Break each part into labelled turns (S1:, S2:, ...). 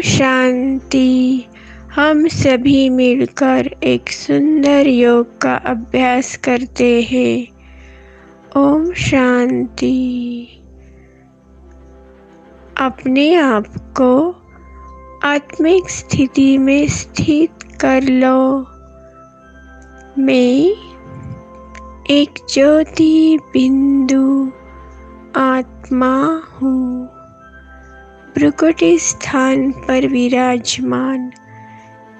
S1: शांति। हम सभी मिलकर एक सुंदर योग का अभ्यास करते हैं। ओम शांति। अपने आप को आत्मिक स्थिति में स्थित कर लो। मैं एक ज्योति बिंदु आत्मा हूँ, भ्रुकुटी स्थान पर विराजमान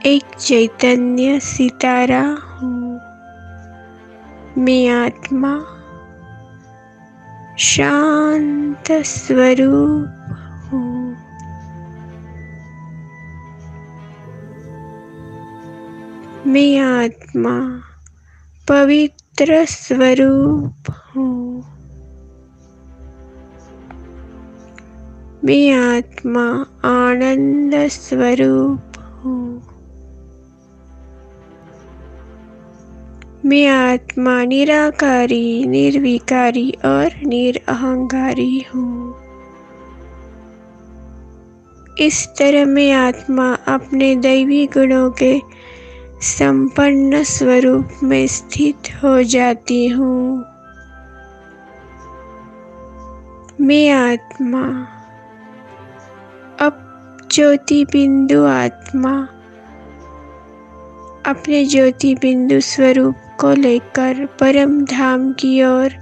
S1: एक चैतन्य सितारा हूँ। मैं आत्मा शांत स्वरूप हूँ। मैं आत्मा पवित्र स्वरूप हूँ। मैं आत्मा आनंद स्वरूप हूँ। मैं आत्मा निराकारी, निर्विकारी और निरअहंकारी हूँ। इस तरह मैं आत्मा अपने दैवी गुणों के संपन्न स्वरूप में स्थित हो जाती हूँ। मैं आत्मा अब ज्योति बिंदु आत्मा अपने ज्योति बिंदु स्वरूप को लेकर परम धाम की ओर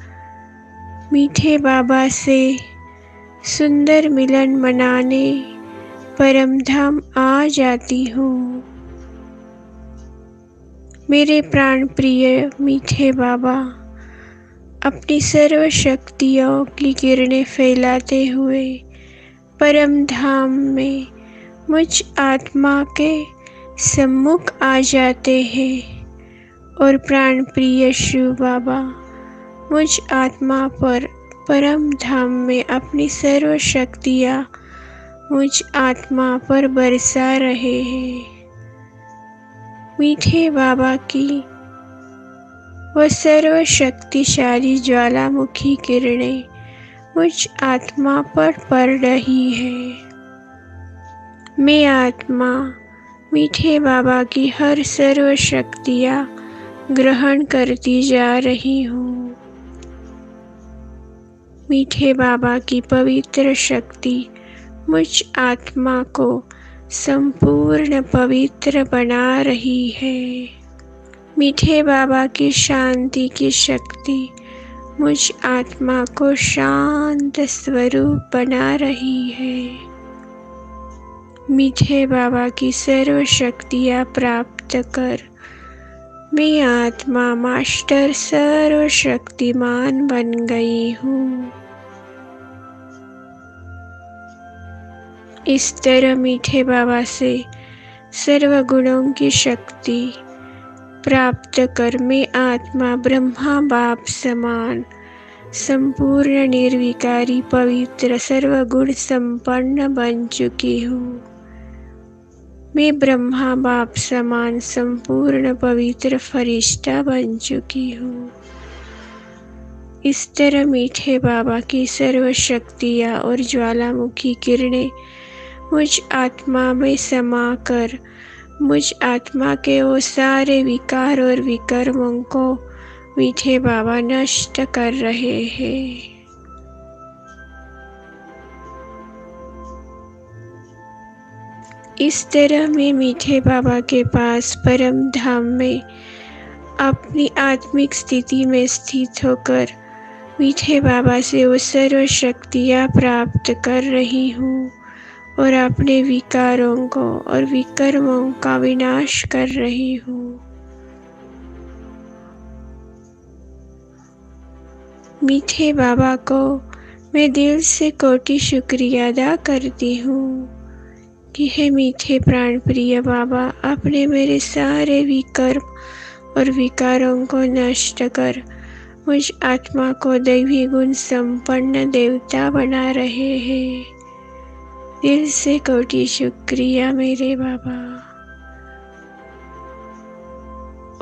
S1: मीठे बाबा से सुंदर मिलन मनाने परम धाम आ जाती हूँ। मेरे प्राण प्रिय मीठे बाबा अपनी सर्व शक्तियों की किरणें फैलाते हुए परम धाम में मुझ आत्मा के सम्मुख आ जाते हैं और प्राण प्रिय शिव बाबा मुझ आत्मा पर परम धाम में अपनी सर्व शक्तियाँ मुझ आत्मा पर बरसा रहे हैं। मीठे बाबा की वह सर्व शक्तिशाली ज्वालामुखी किरणें मुझ आत्मा पर पड़ रही है। मैं आत्मा मीठे बाबा की हर सर्व शक्तियाँ ग्रहण करती जा रही हूँ। मीठे बाबा की पवित्र शक्ति मुझ आत्मा को संपूर्ण पवित्र बना रही है। मीठे बाबा की शांति की शक्ति मुझ आत्मा को शांत स्वरूप बना रही है। मीठे बाबा की सर्व शक्तियाँ प्राप्त कर मैं आत्मा मास्टर सर्वशक्तिमान बन गई हूँ। इस तरह मीठे बाबा से सर्व गुणों की शक्ति प्राप्त कर मैं आत्मा ब्रह्मा बाप समान संपूर्ण निर्विकारी पवित्र सर्वगुण संपन्न बन चुकी हूँ। मैं ब्रह्मा बाप समान संपूर्ण पवित्र फरिश्ता बन चुकी हूँ। इस तरह मीठे बाबा की सर्व शक्तियाँ और ज्वालामुखी किरणें मुझ आत्मा में समा कर मुझ आत्मा के वो सारे विकार और विकर्मों को मीठे बाबा नष्ट कर रहे हैं। इस तरह मैं मीठे बाबा के पास परम धाम में अपनी आत्मिक स्थिति में स्थित होकर मीठे बाबा से वो सर्व शक्तियाँ प्राप्त कर रही हूँ और अपने विकारों को और विकर्मों का विनाश कर रही हूँ। मीठे बाबा को मैं दिल से कोटि शुक्रिया अदा करती हूँ कि हे मीठे प्राण प्रिय बाबा आपने मेरे सारे विकर्म और विकारों को नष्ट कर मुझ आत्मा को दैवी गुण संपन्न देवता बना रहे हैं। दिल से कोटि शुक्रिया मेरे बाबा।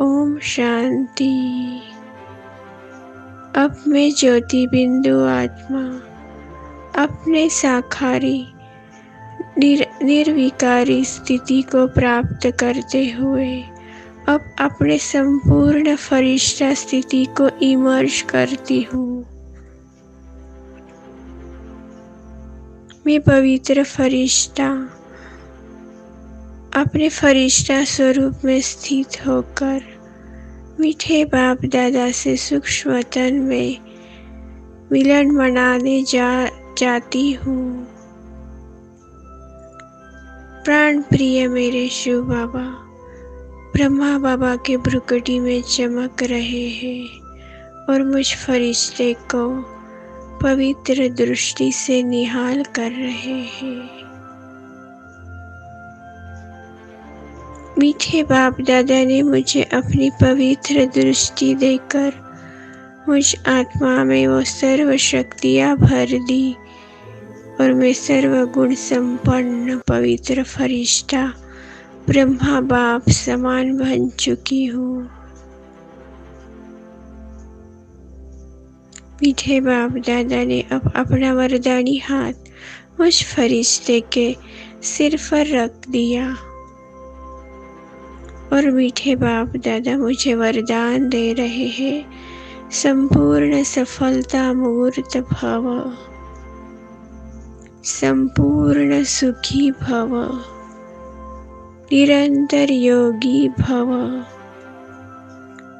S1: ओम शांति। अब मैं ज्योति बिंदु आत्मा अपने साकारी निर्विकारी स्थिति को प्राप्त करते हुए अब अपने संपूर्ण फरिश्ता स्थिति को इमर्ज करती हूँ। मैं पवित्र फरिश्ता अपने फरिश्ता स्वरूप में स्थित होकर मीठे बाप दादा से सूक्ष्म तन में मिलन मनाने जाती हूँ। प्राण प्रिय मेरे शिव बाबा ब्रह्मा बाबा के भ्रुकुटी में चमक रहे हैं और मुझ फरिश्ते को पवित्र दृष्टि से निहाल कर रहे हैं। मीठे बाप दादा ने मुझे अपनी पवित्र दृष्टि देकर मुझ आत्मा में वो सर्व शक्तियाँ भर दी और मैं सर्वगुण संपन्न पवित्र फरिश्ता ब्रह्मा बाप समान बन चुकी हूँ। मीठे बाप दादा ने अब अपना वरदानी हाथ मुझ फरिश्ते के सिर पर रख दिया और मीठे बाप दादा मुझे वरदान दे रहे हैं, संपूर्ण सफलता मूर्त भव, संपूर्ण सुखी भव, निरंतर योगी भव,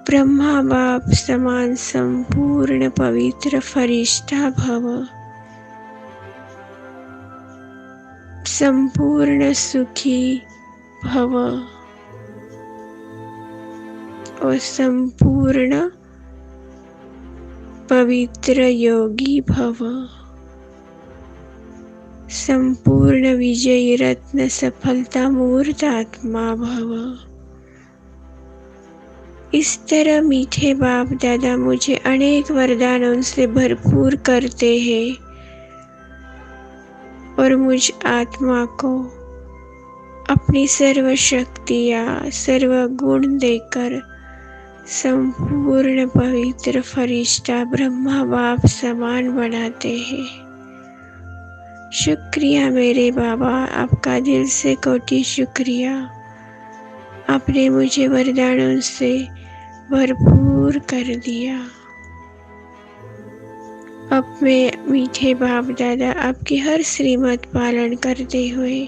S1: ब्रह्मा बाप समान संपूर्ण पवित्र फरिश्ता भव, संपूर्ण सुखी भव और संपूर्ण पवित्र योगी भव, संपूर्ण विजयी रत्न सफलता मूर्त आत्मा भव। इस तरह मीठे बाप दादा मुझे अनेक वरदानों से भरपूर करते हैं और मुझ आत्मा को अपनी सर्व शक्तियाँ सर्व गुण देकर संपूर्ण पवित्र फरिश्ता ब्रह्मा बाप समान बनाते हैं। शुक्रिया मेरे बाबा, आपका दिल से कोटि शुक्रिया। आपने मुझे वरदानों से भरपूर कर दिया। अब मैं मीठे बाप दादा आपकी हर श्रीमत पालन करते हुए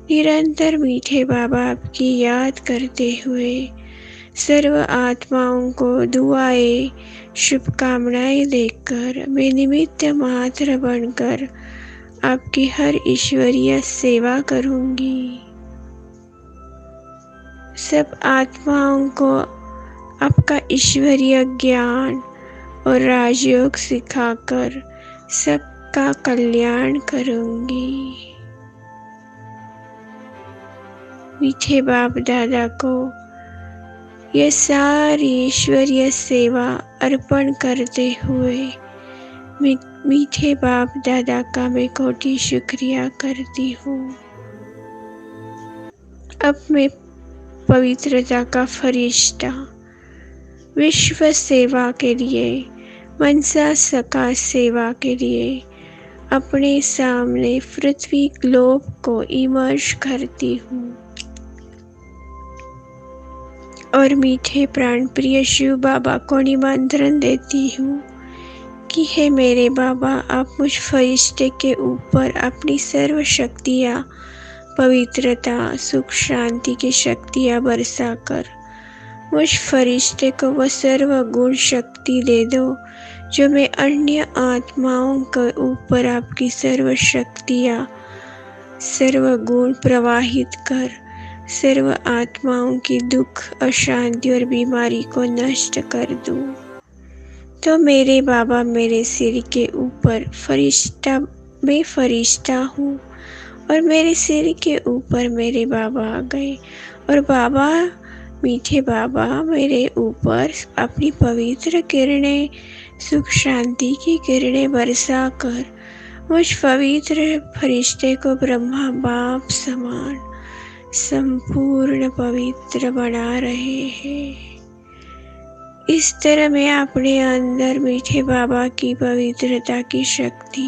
S1: निरंतर मीठे बाबा आपकी याद करते हुए सर्व आत्माओं को दुआएं शुभकामनाएं देकर मैं निमित्त मात्र बनकर आपकी हर ईश्वरीय सेवा करूंगी। सब आत्माओं को आपका ईश्वरीय ज्ञान और राजयोग सिखाकर सबका कल्याण करूंगी। मीठे बाप दादा को यह सारी ईश्वरीय सेवा अर्पण करते हुए मीठे बाप दादा का मैं कोटि शुक्रिया करती हूँ। अब मैं पवित्रता का फरिश्ता विश्व सेवा के लिए, मनसा सका सेवा के लिए अपने सामने पृथ्वी ग्लोब को इमर्ज करती हूँ और मीठे प्राण प्रिय शिव बाबा को निमंत्रण देती हूँ कि हे मेरे बाबा, आप मुझ फरिश्ते के ऊपर अपनी सर्व शक्तियाँ, पवित्रता, सुख, शांति की शक्तियाँ बरसाकर मुझ फरिश्ते को वह सर्व गुण शक्ति दे दो जो मैं अन्य आत्माओं के ऊपर आपकी सर्व शक्तियाँ, सर्व गुण प्रवाहित कर सर्व आत्माओं की दुख, अशांति और बीमारी को नष्ट कर दूं। तो मेरे बाबा मेरे सिर के ऊपर फरिश्ता, मैं फरिश्ता हूँ और मेरे सिर के ऊपर मेरे बाबा आ गए और बाबा, मीठे बाबा मेरे ऊपर अपनी पवित्र किरणें, सुख शांति की किरणें बरसा कर मुझ पवित्र फरिश्ते को ब्रह्मा बाप समान संपूर्ण पवित्र बना रहे हैं। इस तरह मैं अपने अंदर मीठे बाबा की पवित्रता की शक्ति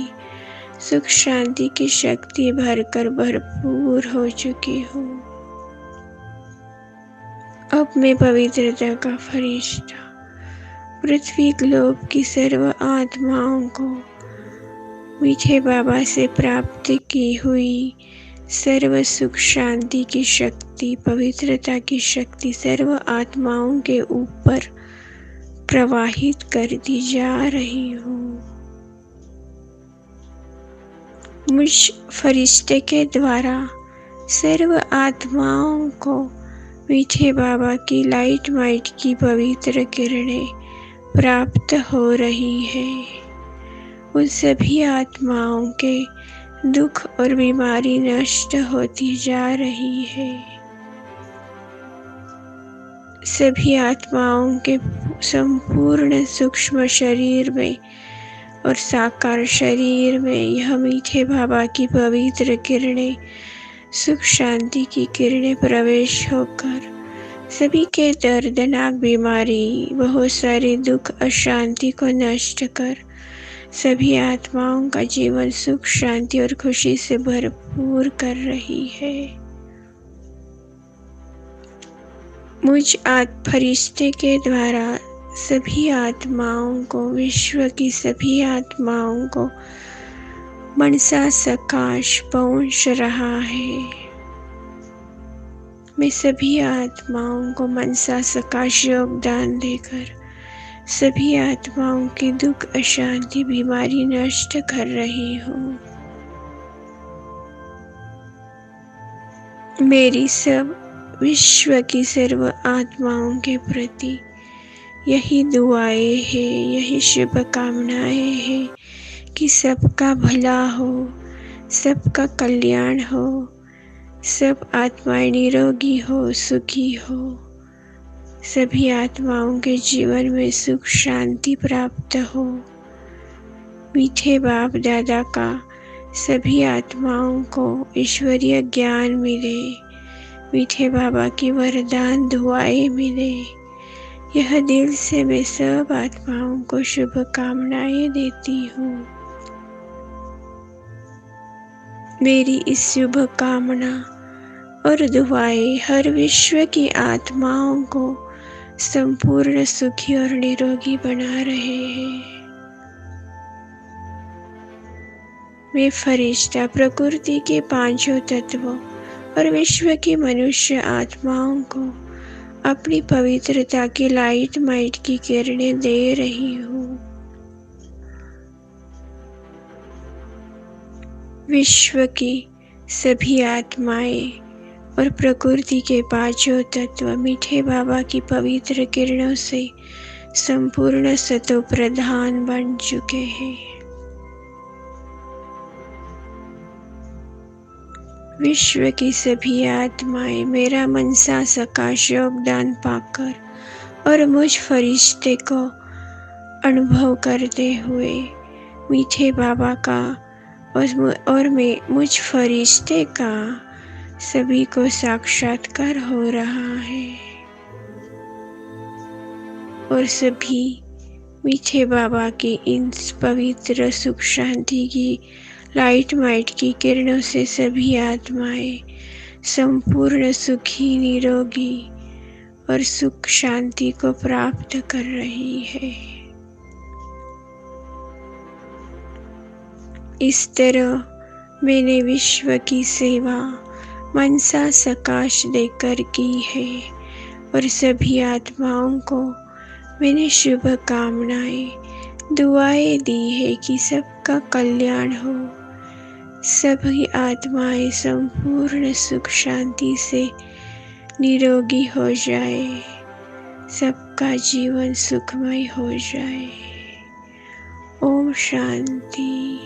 S1: सुख शांति की शक्ति भरकर भरपूर हो चुकी हूँ। अब मैं पवित्रता का फरिश्ता पृथ्वी ग्लोब की सर्व आत्माओं को मीठे बाबा से प्राप्त की हुई सर्व सुख शांति की शक्ति, पवित्रता की शक्ति सर्व आत्माओं के ऊपर प्रवाहित करती जा रही हूँ। मुझ फरिश्ते के द्वारा सर्व आत्माओं को मीठे बाबा की लाइट माइट की पवित्र किरणें प्राप्त हो रही है। उन सभी आत्माओं के दुख और बीमारी नष्ट होती जा रही है। सभी आत्माओं के संपूर्ण सूक्ष्म शरीर में और साकार शरीर में यह मीठे बाबा की पवित्र किरणें, सुख शांति की किरणें प्रवेश होकर सभी के दर्दनाक बीमारी, बहुत सारे दुख अशांति को नष्ट कर सभी आत्माओं का जीवन सुख शांति और खुशी से भरपूर कर रही है। मुझ फरिश्ते के द्वारा सभी आत्माओं को, विश्व की सभी आत्माओं को मनसा सकाश पहुंच रहा है। मैं सभी आत्माओं को मनसा सकाश योगदान देकर सभी आत्माओं की दुख अशांति बीमारी नष्ट कर रही हूँ। मेरी सब विश्व की सर्व आत्माओं के प्रति यही दुआएं हैं, यही शुभकामनाएं हैं कि सबका भला हो, सबका कल्याण हो, सब आत्माएं निरोगी हो, सुखी हो, सभी आत्माओं के जीवन में सुख शांति प्राप्त हो। मीठे बाप दादा का सभी आत्माओं को ईश्वरीय ज्ञान मिले, मीठे बाबा की वरदान दुआएं मिले। यह दिल से मैं सब आत्माओं को शुभकामनाएं देती हूँ। मेरी इस शुभ कामना और दुआएं हर विश्व की आत्माओं को संपूर्ण सुखी और निरोगी बना रहे हैं। मैं फरिश्ता प्रकृति के पांचों तत्वों और विश्व की मनुष्य आत्माओं को अपनी पवित्रता की लाइट माइट की किरणें दे रही हूँ। विश्व की सभी आत्माएं और प्रकृति के पांचों तत्व मीठे बाबा की पवित्र किरणों से संपूर्ण सतो प्रधान बन चुके हैं। विश्व की सभी आत्माएं मेरा मनसा सकाश योगदान पाकर और मुझ फरिश्ते को अनुभव करते हुए मीठे बाबा का और मैं मुझ फरिश्ते का सभी को साक्षात्कार हो रहा है और सभी मीठे बाबा की इन पवित्र सुख शांति की लाइट माइट की किरणों से सभी आत्माएं संपूर्ण सुखी, निरोगी और सुख शांति को प्राप्त कर रही है। इस तरह मैंने विश्व की सेवा मनसा सकाश देकर की है और सभी आत्माओं को मैंने शुभकामनाएं दुआएं दी है कि सबका कल्याण हो, सभी आत्माएं संपूर्ण सुख शांति से निरोगी हो जाए, सबका जीवन सुखमय हो जाए। ओम शांति,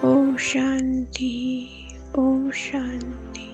S1: ओम शांति, ओम शांति।